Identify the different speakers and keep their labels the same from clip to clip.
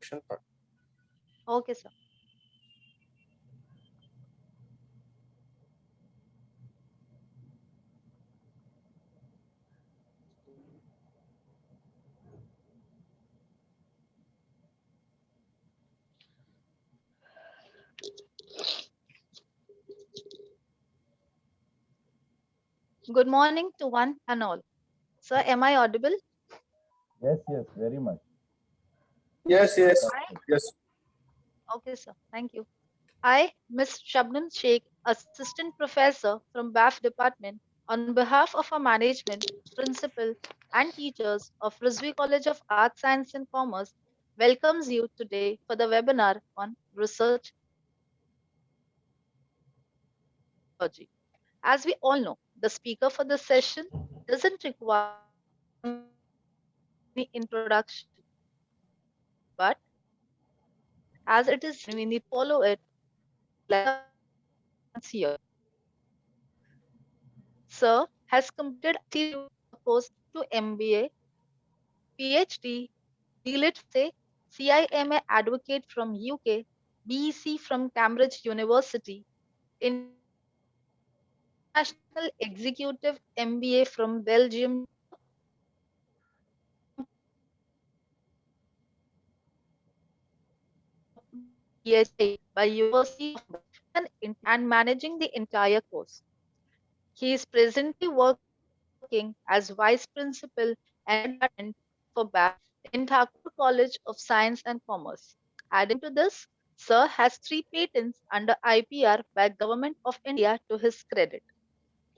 Speaker 1: introduction part.
Speaker 2: Okay, sir. Good morning to one and all. Sir, am I audible?
Speaker 3: Yes, yes, very much.
Speaker 1: Yes, yes,
Speaker 2: I,
Speaker 1: yes.
Speaker 2: okay, sir. Thank you. I, Miss Shabnam Sheikh, Assistant Professor from BAF Department, on behalf of our management, principal, and teachers of Rizvi College of Arts, Science, and Commerce, welcomes you today for the webinar on research technology. As we all know, the speaker for this session doesn't require any introduction, but as it is, we need to follow it like a here. Sir has completed IT course to MBA, PhD, DLIT from USA, CIMA advocate from UK, BEC from Cambridge University, International Executive MBA from Belgium, PhD by University of and managing the entire course. He is presently working as Vice Principal and Department for BAF in Thakur College of Science and Commerce. Adding to this, Sir has 3 patents under IPR by Government of India to his credit.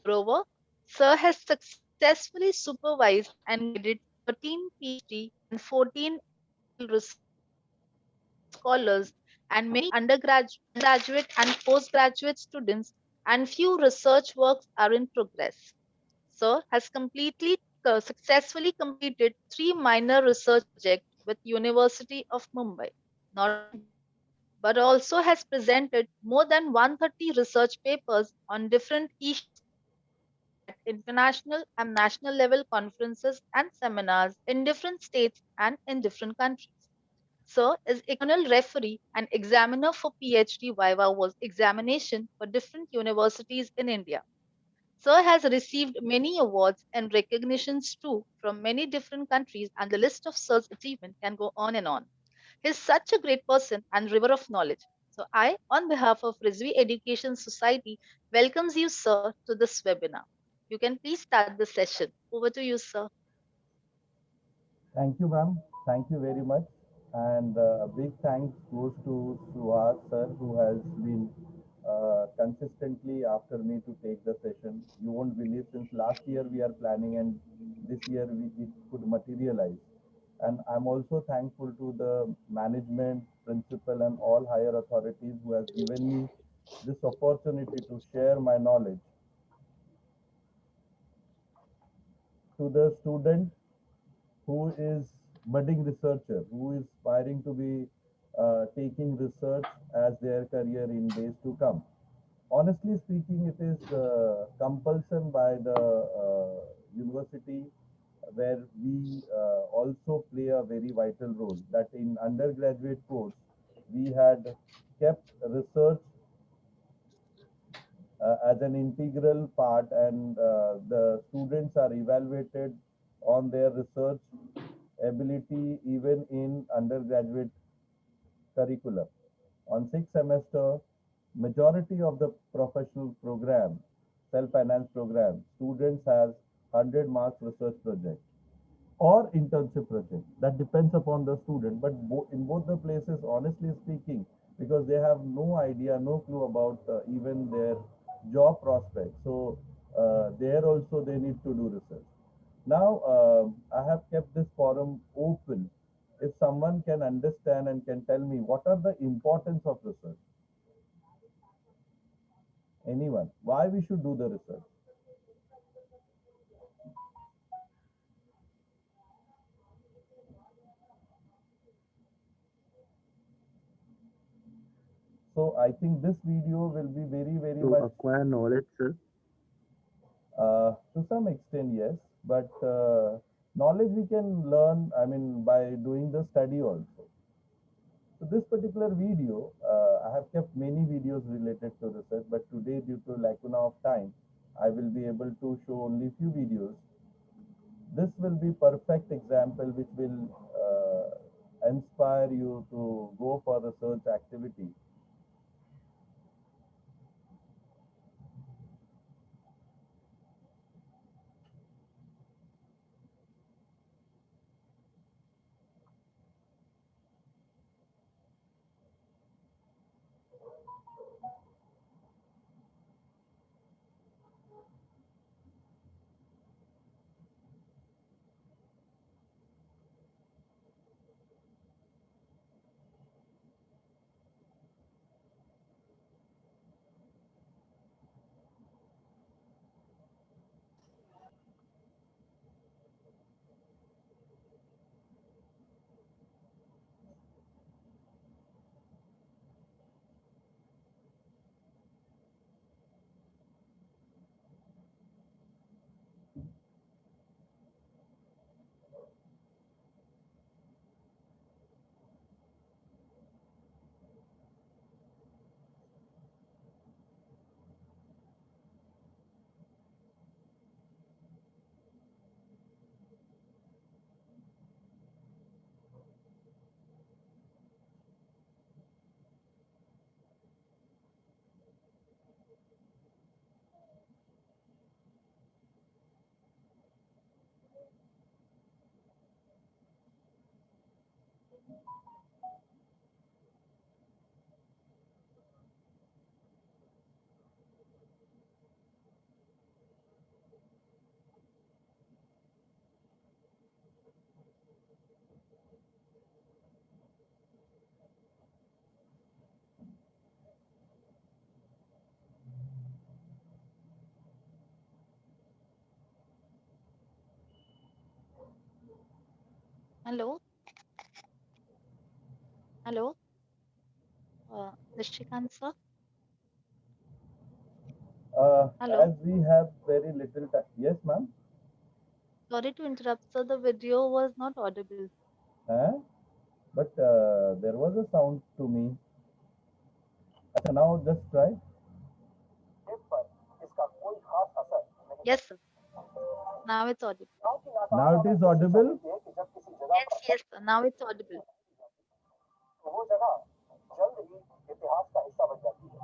Speaker 2: Moreover, Sir has successfully supervised and guided 13 PhD and 14 MPhil research scholars and many undergraduate and postgraduate students, and few research works are in progress. Sir has successfully completed 3 minor research projects with University of Mumbai. Not only that, but also has presented more than 130 research papers on different issues at international and national level conferences and seminars in different states and in different countries. Sir is external referee and examiner for PhD Viva was examination for different universities in India. Sir has received many awards and recognitions too from many different countries, and the list of Sir's achievement can go on and on. He is such a great person and river of knowledge. So I, on behalf of Rizvi Education Society, welcomes you, sir, to this webinar. You can please start the session. Over to you, sir.
Speaker 3: Thank you, ma'am. Thank you very much. And a big thanks goes to Suhas sir, who has been consistently after me to take the session. You won't believe since last year we are planning and this year it could materialize. And I'm also thankful to the management, principal, and all higher authorities who has given me this opportunity to share my knowledge to the student who is budding researcher, who is aspiring to be taking research as their career in days to come. Honestly speaking, it is compulsion by the university where we also play a very vital role. That in undergraduate course, we had kept research as an integral part, and the students are evaluated on their research ability even in undergraduate curriculum. On sixth semester, majority of the professional program, self-finance program, students have 100 marks research project or internship project. That depends upon the student. But in both the places, honestly speaking, because they have no idea, no clue about even their job prospects. So there also they need to do research. Now, I have kept this forum open. If someone can understand and can tell me what are the importance of research, anyone, why we should do the research. So I think this video will be very, very
Speaker 4: To
Speaker 3: much,
Speaker 4: acquire knowledge, sir.
Speaker 3: to some extent, yes, but knowledge we can learn, I mean, by doing the study also. So this particular video, I have kept many videos related to research, but today due to lacuna of time, I will be able to show only few videos. This will be perfect example which will inspire you to go for research activity.
Speaker 2: Hello, hello, Nishikant sir. Hello.
Speaker 3: As we have very little time. Yes, ma'am.
Speaker 2: Sorry to interrupt, sir. The video was not audible.
Speaker 3: Huh? But there was a sound to me. Now just try.
Speaker 2: Yes, sir. Now it's audible.
Speaker 3: Now it is audible.
Speaker 2: Yes, yes, sir. Now it's audible.
Speaker 1: वो जगह जल्द ही इतिहास का हिस्सा बन जाती है।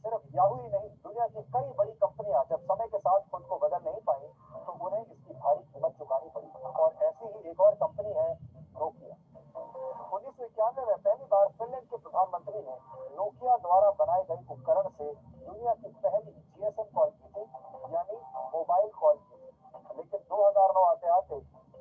Speaker 1: सिर्फ याहू ही नहीं, दुनिया की कई बड़ी कंपनियां जब समय के साथ खुद को बदल नहीं पाई, तो उन्हें इसकी भारी कीमत चुकानी पड़ी। और ऐसी ही एक और कंपनी है नोकिया। 1991 में पहली बार फिनलैंड के प्रधानमंत्री ने नोकिया द्वारा बनाए गए उपकरण से दुनिया की पहली जीएसएम कॉल की थी, यानी मोबाइल कॉल की। लेकिन 2009 आते आते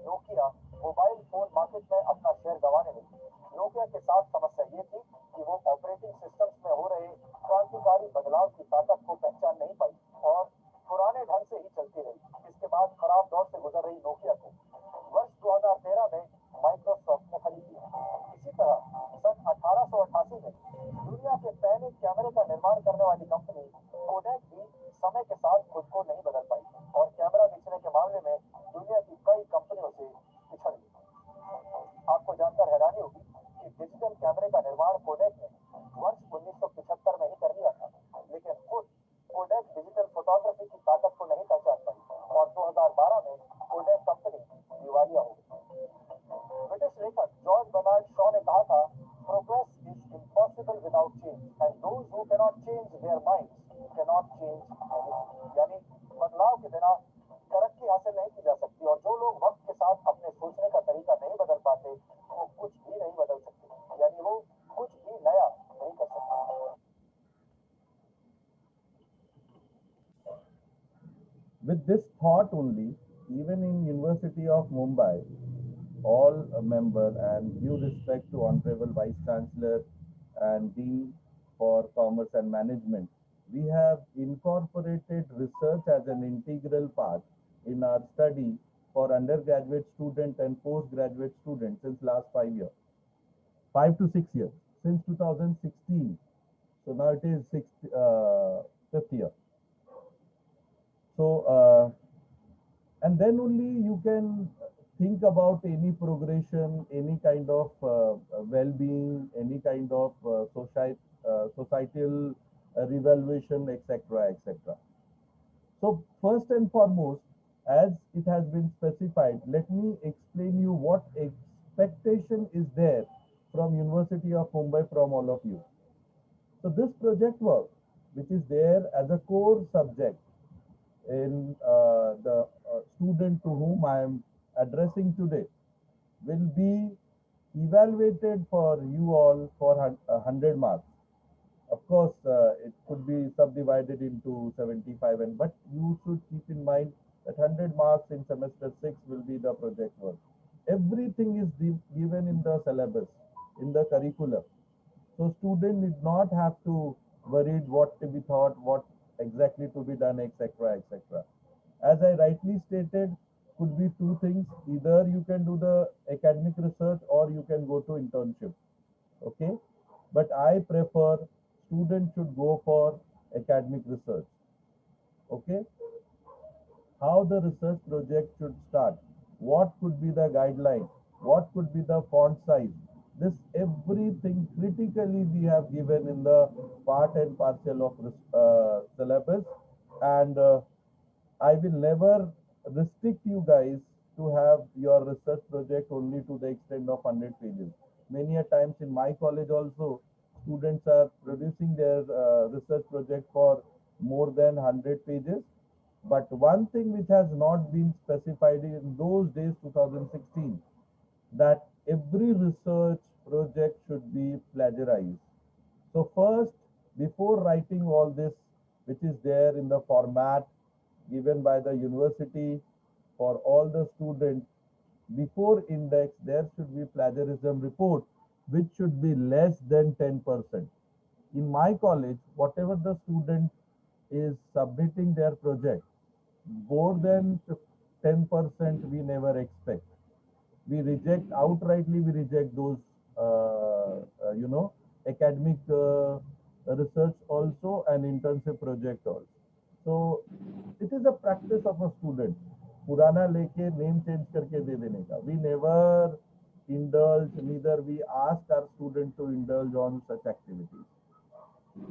Speaker 1: नोकिया मोबाइल फोन मार्केट में अपना शेयर गंवाने लगी। नोकिया के साथ समस्या ये थी कि वो ऑपरेटिंग सिस्टम्स में हो रहे क्रांतिकारी बदलाव की ताकत को पहचान नहीं पाई और पुराने ढंग से ही चलती रही। इसके बाद खराब दौर से गुजर रही नोकिया को वर्ष 2013 में माइक्रोसॉफ्ट ने खरीद लिया। इसी तरह सन 1888 में दुनिया के पहले कैमरे का निर्माण करने वाली कंपनी कोडैक भी समय के साथ खुद को नहीं बदल पाई और कैमरा बेचने के मामले में दुनिया की कई कंपनियों से पिछड़ गई। आपको जानकर हैरानी होगी कि डिजिटल कैमरे का निर्माण कोडैक ने वर्ष 1975 में ही कर लिया था, लेकिन खुद कोडैक डिजिटल फोटोग्राफी की ताकत को नहीं पहचान पाई और 2012 में कोडैक कंपनी दिवालिया हो गई। ब्रिटिश लेखक जॉर्ज बर्नार्ड शॉ ने कहा था, progress is impossible without change and those who cannot change their minds cannot change anything. यानी बदलाव के बिना तरक्की हासिल नहीं की जा सकती और जो लोग वक्त के साथ अपने सोचने का तरीका नहीं बदल पाते, वो कुछ भी नहीं बदल सकते, यानी वो कुछ भी नया नहीं कर सकते।
Speaker 3: With this thought only, even in University of Mumbai, all member and due respect to Honorable Vice Chancellor and Dean for Commerce and Management, we have incorporated research as an integral part in our study for undergraduate student and postgraduate students since last 5 years, 5 to 6 years, since 2016. So now it is fifth year. So, and then only you can think about any progression, any kind of well-being, any kind of societal revaluation, etc., etc. So first and foremost, as it has been specified, let me explain you what expectation is there from University of Mumbai from all of you. So this project work, which is there as a core subject in the student to whom I am addressing today, will be evaluated for you all for 100 marks. Of course, it could be subdivided into 75, and but you should keep in mind that 100 marks in semester 6 will be the project work. Everything is given in the syllabus, in the curriculum. So student need not have to worry what to be taught, what exactly to be done, etc., etc. As I rightly stated, could be two things. Either you can do the academic research or you can go to internship. Okay, but I prefer students should go for academic research. Okay, how the research project should start, what could be the guideline, what could be the font size. This everything critically we have given in the part and parcel of syllabus, and I will never restrict you guys to have your research project only to the extent of 100 pages. Many a times in my college also, students are producing their research project for more than 100 pages. But one thing which has not been specified in those days, 2016, that every research project should be plagiarized. So first, before writing all this, which is there in the format given by the university for all the students, before index, there should be plagiarism report, which should be less than 10%. In my college, whatever the student is submitting their project, more than 10% we never expect. We reject outrightly, we reject those academic research also and internship project also. So it is a practice of a student पुराना लेके name change करके दे देने का. We never indulge, neither we ask our student to indulge on such activities.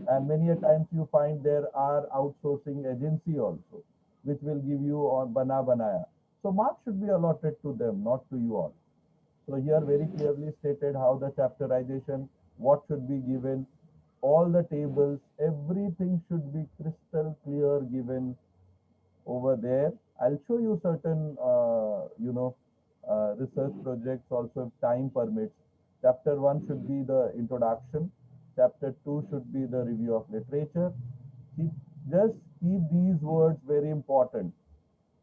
Speaker 3: And many a times you find there are outsourcing agency also, which will give you on bana banaya. So marks should be allotted to them, not to you all. So here very clearly stated how the chapterization, what should be given, all the tables, everything should be crystal clear given over there. I'll show you certain, research projects also if time permits. Chapter 1 should be the introduction. Chapter 2 should be the review of literature. Keep, just keep these words very important.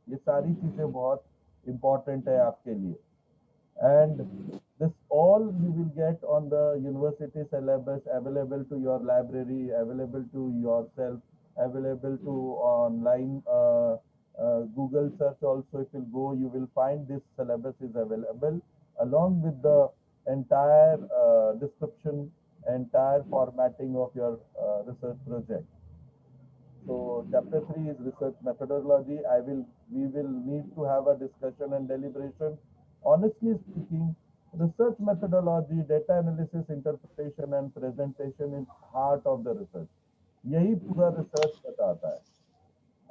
Speaker 3: ये सारी चीजें बहुत important है आपके लिए. And this all you will get on the university syllabus, available to your library, available to yourself, available to online Google search also. If you go, you will find this syllabus is available along with the entire description, entire formatting of your research project. So chapter 3 is research methodology. We will need to have a discussion and deliberation. Honestly speaking, research methodology, data analysis, interpretation and presentation is heart of the research. यही पूरा research बताता है.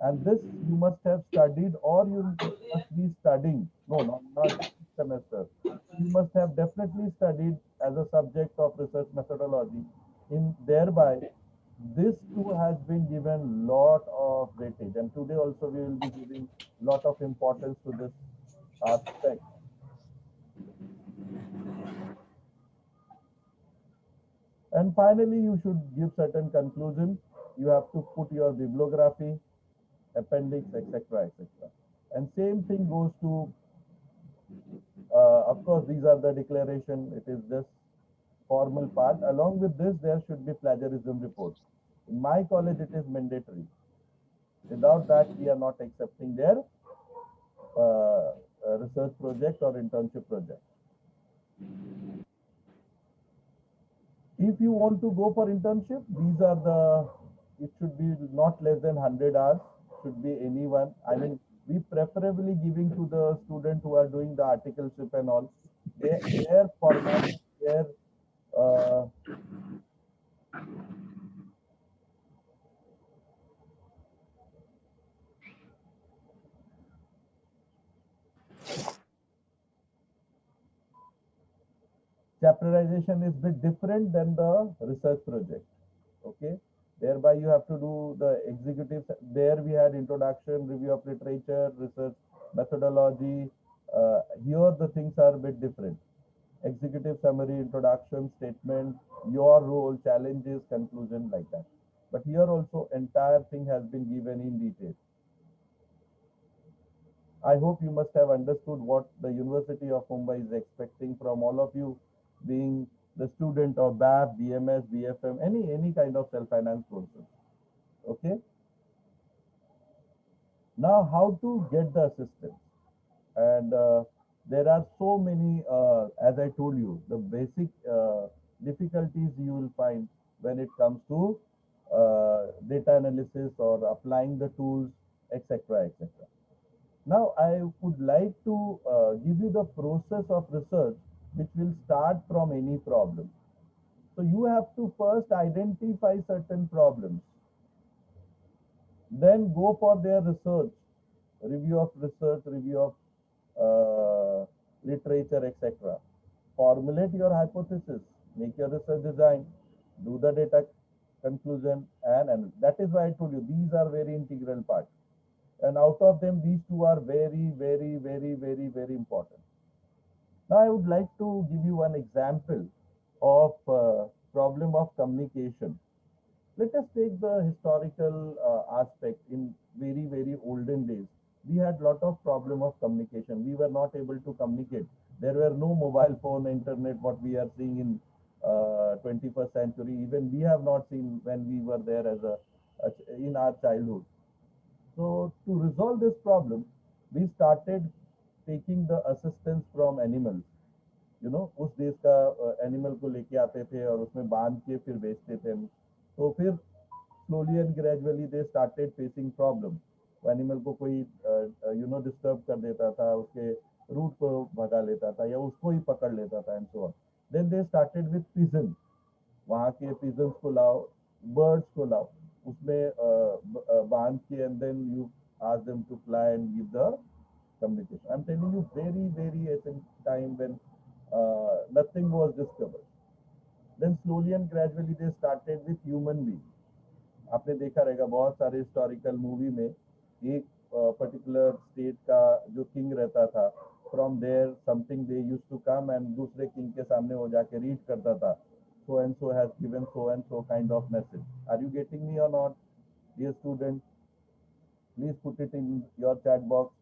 Speaker 3: And this you must have studied or you must be studying. No, not this semester. You must have definitely studied as a subject of research methodology. In thereby, this too has been given lot of weightage, and today also we will be giving lot of importance to this aspect. And finally, you should give certain conclusion. You have to put your bibliography, appendix, etc., etc. And same thing goes to, of course, these are the declaration. It is this formal part. Along with this, there should be plagiarism reports. In my college, it is mandatory. Without that, we are not accepting their research project or internship project. If you want to go for internship, these are the, it should be not less than 100 hours, should be anyone. I mean, we preferably giving to the student who are doing the articleship and all, their format, their uh, chapterization is bit different than the research project. Okay, thereby you have to do the executive. There we had introduction, review of literature, research methodology. Here the things are a bit different. Executive summary, introduction, statement, your role, challenges, conclusion, like that. But here also entire thing has been given in detail. I hope you must have understood what the University of Mumbai is expecting from all of you, being the student of BAF, BMS, BFM, any kind of self-finance courses. Okay. Now, how to get the assistance? And there are so many, as I told you, the basic difficulties you will find when it comes to data analysis or applying the tools, etc., etc. Now, I would like to give you the process of research, which will start from any problem. So you have to first identify certain problems, then go for their research, review of research, review of literature, etc. Formulate your hypothesis, make your research design, do the data conclusion, and that is why I told you these are very integral parts. And out of them, these two are very important. Now, I would like to give you one example of problem of communication. Let us take the historical aspect. In very olden days, we had lot of problem of communication. We were not able to communicate. There were no mobile phone, internet, what we are seeing in 21st century. Even we have not seen when we were there as in our childhood. So to resolve this problem, we started taking the assistance from animals. उस देश का animal को लेके आते थे और उसमें बांध के फिर बेचते थे हम। तो फिर slowly and gradually they started facing problem. Animal को कोई डिस्टर्ब कर देता था, उसके रूट को भगा लेता था या उसको ही पकड़ लेता था and so on. Then they started with pigeon, वहाँ के पिजन्स को लाओ, बर्ड्स को लाओ, उसमें बांध के and then you ask them to fly and give the communication. I'm telling you, very ancient time when nothing was discovered. Then slowly and gradually they started with human being. आपने देखा रहेगा बहुत सारे हिस्टोरिकल मूवी में एक particular state का जो king रहता था, from there something they used to come and दूसरे किंग के सामने वो जाके रीड करता था, so and so has given so and so kind of message. Are you getting me or not, dear student? Please put it in your chat box.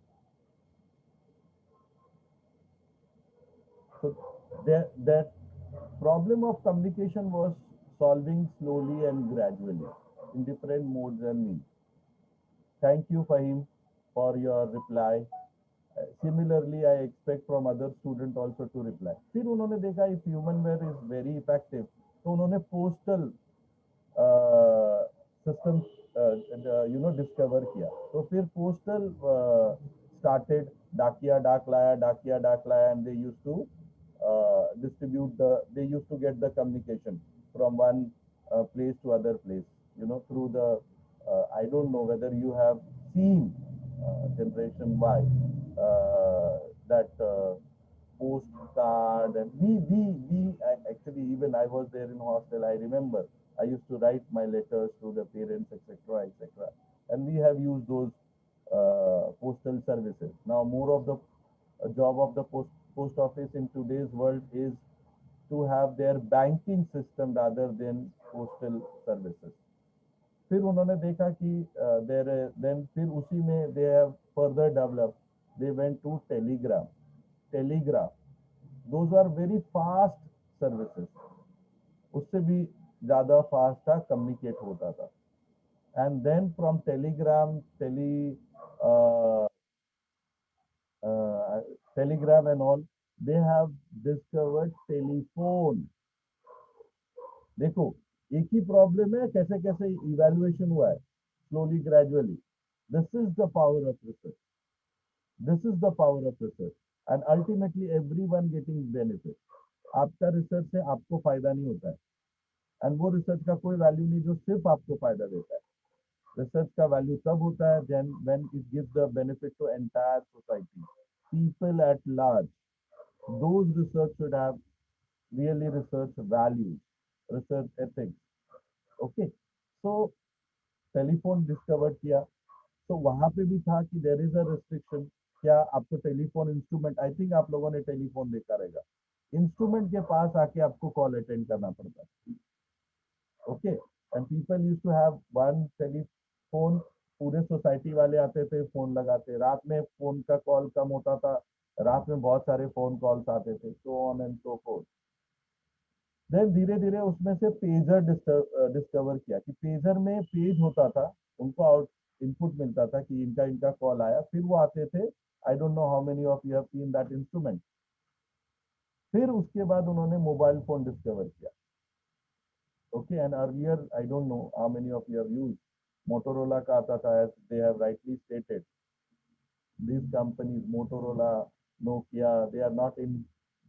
Speaker 3: So that problem of communication was solving slowly and gradually in different modes and means. Thank you, Fahim, for your reply. Similarly, I expect from other student also to reply. फिर उन्होंने देखा if humanware is very effective, तो उन्होंने postal system discover किया. तो फिर postal started, डाकिया डाक लाया, and they used to they used to get the communication from one place to other place, through the, I don't know whether you have seen Generation Y, that postcard, and actually, even I was there in hostel, I remember I used to write my letters to the parents, etc., etc., and we have used those postal services. Now more of the job of the post office in today's world is to have their banking system rather than postal services. फिर उन्होंने देखा कि then फिर उसी में they have further developed, they went to telegraph. Those are very fast services. उससे भी ज़्यादा फास्ट था, communicate होता था. And then from uh, telegram and all, they have discovered telephone. देखो, एक ही प्रॉब्लम है, कैसे कैसे इवैल्यूएशन हुआ है, slowly gradually. This is the power of research. This is the power of research, and ultimately everyone getting benefit. आपका research से आपको फायदा नहीं होता है, एंड वो रिसर्च का कोई वैल्यू नहीं जो सिर्फ आपको फायदा देता है. रिसर्च का वैल्यू तब होता है then when it gives the benefit to entire society, people at large. Those research should have really research values, research ethics. Okay, so telephone discover किया, तो वहां पे भी था कि देर इज अ रेस्ट्रिक्शन. क्या आपको टेलीफोन इंस्ट्रूमेंट, आई थिंक आप लोगों ने टेलीफोन देखा रहेगा, इंस्ट्रूमेंट के पास आके आपको कॉल अटेंड करना पड़ता है. Okay, and people use to have one telephone. पूरे सोसाइटी वाले आते थे, फोन लगाते, रात में फोन का कॉल कम होता था, रात में बहुत सारे फोन कॉल्स आते थे, so on and so forth. Then धीरे धीरे उसमें से पेजर डिस्कवर किया कि पेजर में पेज होता था, उनको आउट इनपुट मिलता था कि इनका इनका कॉल आया, फिर वो आते थे. I don't know how many of you have seen that instrument. फिर उसके बाद उन्होंने मोबाइल फोन डिस्कवर किया. Okay, and earlier I don't know how many of you have used Motorola का आता था, as they have rightly stated. These companies, Motorola, Nokia, they are not in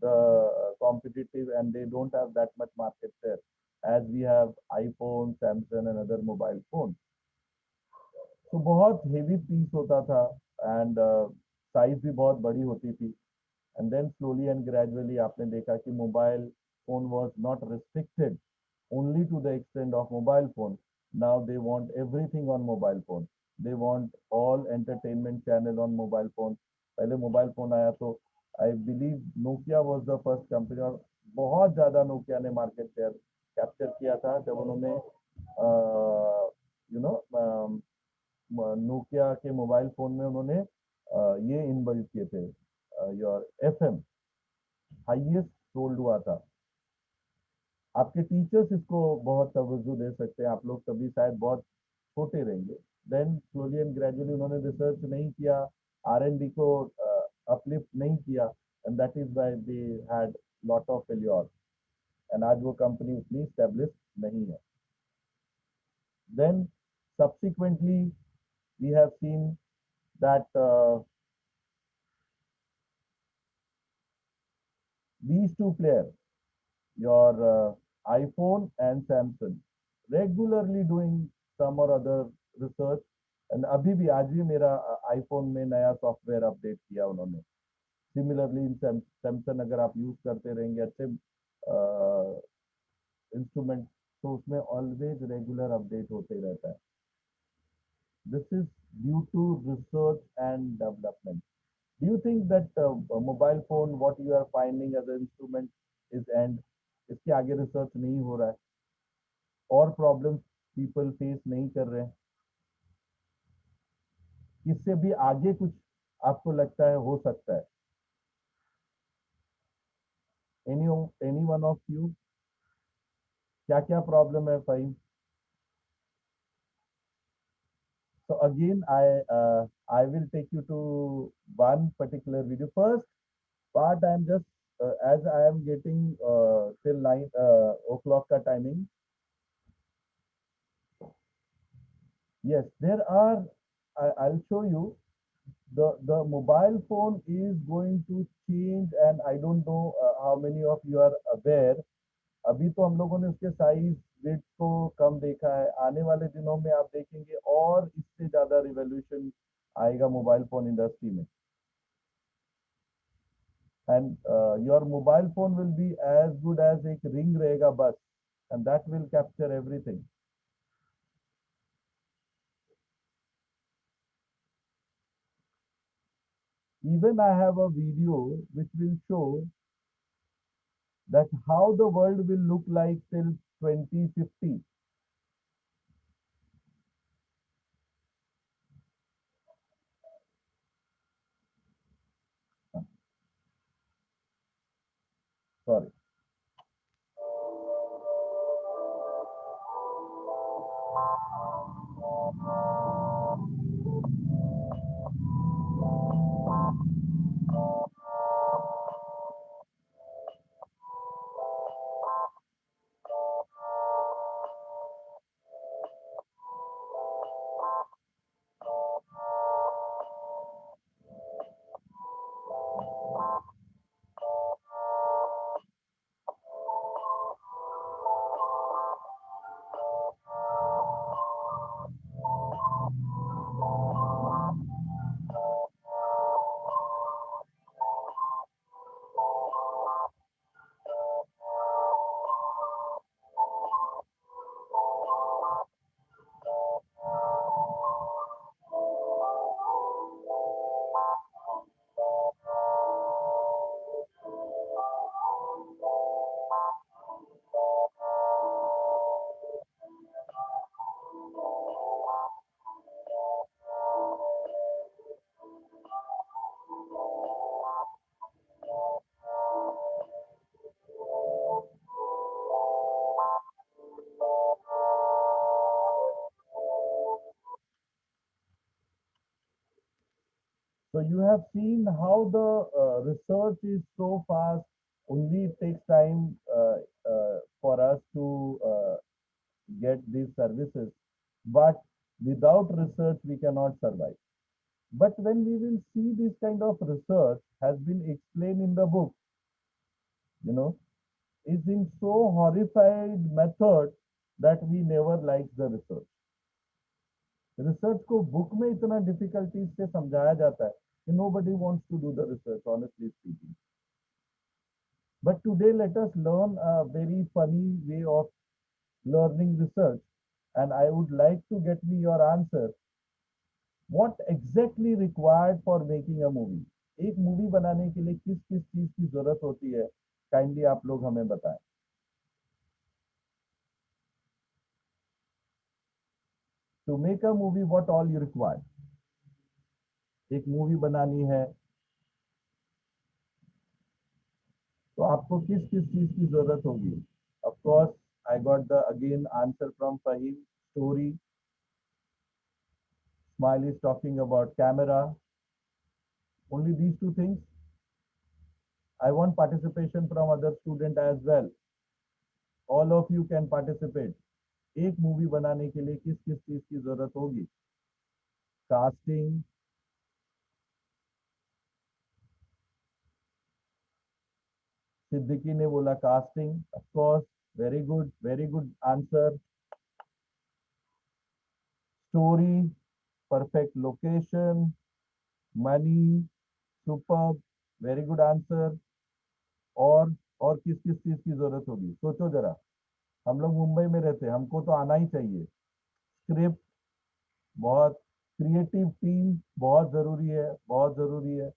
Speaker 3: the competitive, and they don't have that much market share as we have iPhone, Samsung and other mobile phones. तो बहुत heavy piece होता था, and size भी बहुत बड़ी होती थी. And then slowly and gradually आपने देखा कि mobile phone was not restricted only to the extent of mobile phone. Now they want everything on mobile phone. They want all entertainment channel on mobile phone. पहले mobile phone आया तो I believe Nokia was the first company, और बहुत ज़्यादा Nokia ने market share capture किया था जब उन्होंने यू नो नोकिया के मोबाइल फोन में उन्होंने ये इनबिल्ट किए थे, योर एफएम हाईएस्ट सोल्ड हुआ था. आपके टीचर्स इसको बहुत तवज्जो दे सकते हैं, आप लोग कभी शायद बहुत छोटे रहेंगे. देन स्लोली एंड ग्रेजुअली उन्होंने रिसर्च नहीं किया, R&D को अपलिफ्ट नहीं किया, and that is why they had lot of failure, एंड आज वो कंपनी उतनी स्टेब्लिश नहीं है. Then subsequently we have seen that these two players, your iPhone and Samsung, regularly doing some or other research. And अभी भी आज भी मेरा आईफोन में नया सॉफ्टवेयर अपडेट किया उन्होंने. सिमिलरली इन सैमसंग अगर आप यूज करते रहेंगे अच्छे इंस्ट्रूमेंट, तो उसमें ऑलवेज रेगुलर अपडेट होते रहता है. This is due to research and development. Do you think that mobile phone, what you are finding as an instrument, is end? इसके आगे रिसर्च नहीं हो रहा है, और प्रॉब्लम्स पीपल फेस नहीं कर रहे हैं, इससे भी आगे कुछ आपको लगता है हो सकता है? एनी वन ऑफ यू, क्या क्या प्रॉब्लम है fine? So again, I will take you to one particular video. First part, I am just as I am getting till 9 o'clock ka timing. Yes, there are. I'll show you. The mobile phone is going to change, and I don't know how many of you are aware. अभी तो हम लोगों ने उसके size weight को कम देखा है, आने वाले दिनों में आप देखेंगे और इससे ज्यादा रिवॉल्यूशन आएगा मोबाइल फोन इंडस्ट्री में. And your mobile phone will be as good as एक रिंग रहेगा बस, and that will capture everything. Even I have a video which will show that how the world will look like till 2050. Sorry. So you have seen how the research is so fast. Only it takes time for us to get these services, but without research we cannot survive. But when we will see this kind of research has been explained in the book, you know, is in so horrified method that we never like the research. Research को book में इतना difficulties से समझाया जाता है कि nobody wants to do the research, honestly speaking. But today let us learn a very funny way of learning research, and I would like to get me your answer. What exactly required for making a movie? एक movie बनाने के लिए किस किस चीज की जरूरत होती है, काइंडली आप लोग हमें बताएं. To make a movie, what all you require? एक मूवी बनानी है तो आपको किस किस चीज की जरूरत होगी? Of course, I got the again answer from Fahim. Story. Smile is talking about camera. Only these two things. I want participation from other student as well. All of you can participate. एक movie बनाने के लिए किस किस चीज की जरूरत होगी? कास्टिंग, सिद्दीकी ने बोला casting. Of course, very good answer. Story, perfect location, money, super, very good answer. और किस किस चीज की जरूरत होगी? सोचो जरा. हम लोग मुंबई में रहते हैं, हमको तो आना ही चाहिए. स्क्रिप्ट बहुत, क्रिएटिव टीम बहुत जरूरी है, बहुत जरूरी है.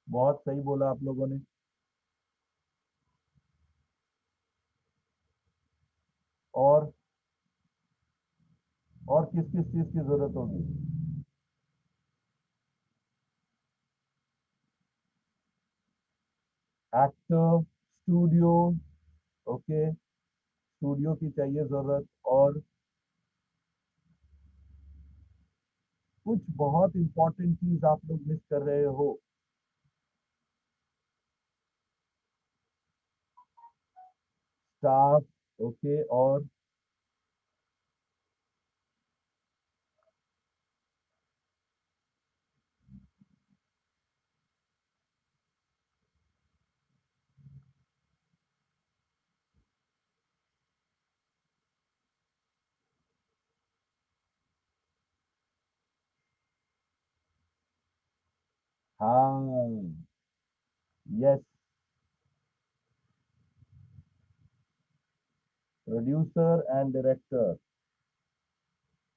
Speaker 3: बहुत सही बोला आप लोगों ने. और किस किस चीज की जरूरत होगी? Actor, studio. ओके, स्टूडियो की चाहिए जरूरत. और कुछ बहुत इंपॉर्टेंट चीज आप लोग मिस कर रहे हो. स्टाफ. ओके, और हाँ, यस, प्रोड्यूसर एंड डायरेक्टर.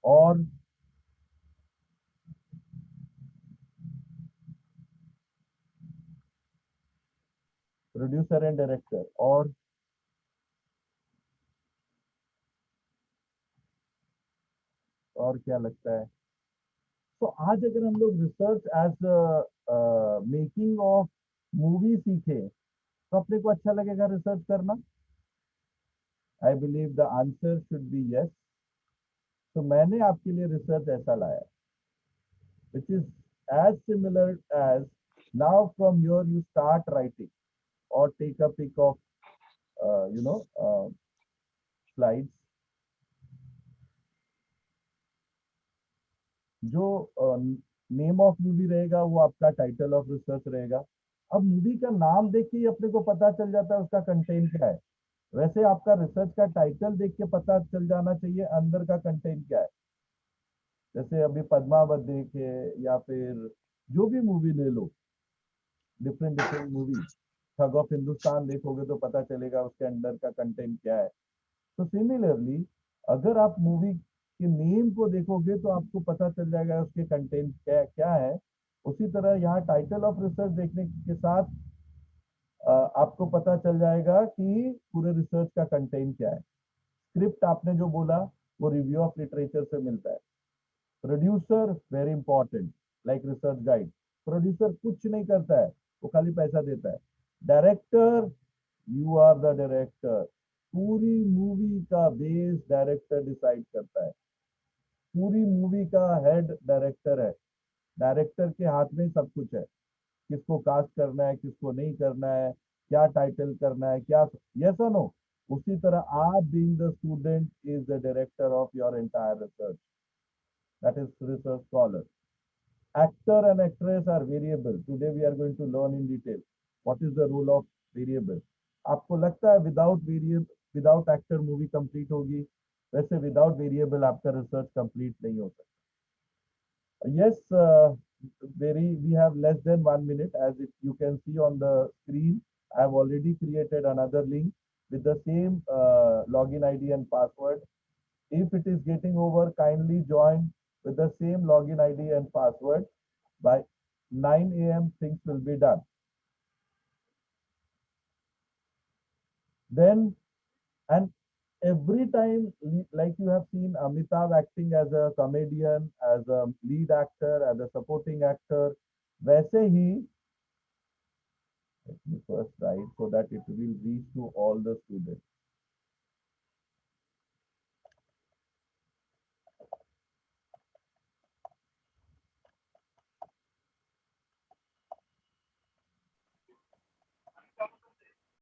Speaker 3: और प्रोड्यूसर एंड डायरेक्टर. और क्या लगता है? तो आज अगर हम लोग research as making of movie सीखे तो अपने को अच्छा लगेगा रिसर्च करना? I believe the answer should be yes. तो मैंने आपके लिए रिसर्च ऐसा लाया which is as similar as now from your you start writing और take a pic of slides. जो नेम ऑफ मूवी रहेगा वो आपका टाइटल ऑफ रिसर्च रहेगा. अब मूवी का नाम देख के ही अपने को पता चल जाता है उसका कंटेंट क्या है. वैसे आपका रिसर्च का टाइटल देख के पता चल जाना चाहिए अंदर का कंटेंट क्या है. जैसे अभी पद्मावत देखे या फिर जो भी मूवी ले लो, डिफरेंट मूवी. ठग ऑफ हिंदुस्तान देखोगे तो पता चलेगा उसके अंदर का कंटेंट क्या है. तो सिमिलरली अगर आप मूवी के नेम को देखोगे तो आपको पता चल जाएगा उसके कंटेंट क्या क्या है. उसी तरह यहाँ टाइटल ऑफ रिसर्च देखने के साथ आपको पता चल जाएगा कि पूरे रिसर्च का कंटेंट क्या है. स्क्रिप्ट आपने जो बोला वो रिव्यू ऑफ लिटरेचर से मिलता है. Producer very important, like research guide. Producer कुछ नहीं करता है, वो खाली पैसा देता है. Director, you are the director. पूरी मूवी का बेस डायरेक्टर डिसाइड करता है. पूरी मूवी का हेड डायरेक्टर है. डायरेक्टर के हाथ में सब कुछ है. किसको कास्ट करना है, किसको नहीं करना है, क्या टाइटल करना है, क्या, यस और नो। उसी तरह आप being the student is the director of your entire research, that is research scholar. Actor and actress are variable. Today we are going to learn in detail what is the role of variable. आपको लगता है without actor movie complete होगी? वैसे without variable आपका research complete नहीं हो सकता. Yes, we have less than 1 minute. As if you can see on the screen, I have already created another link with the same login ID and password. If it is getting over, kindly join with the same login ID and password. By 9 a.m. things will be done. Then, and every time, like you have seen Amitabh acting as a comedian, as a lead actor, as a supporting actor, वैसे ही, let me first write so that it will reach to all the students.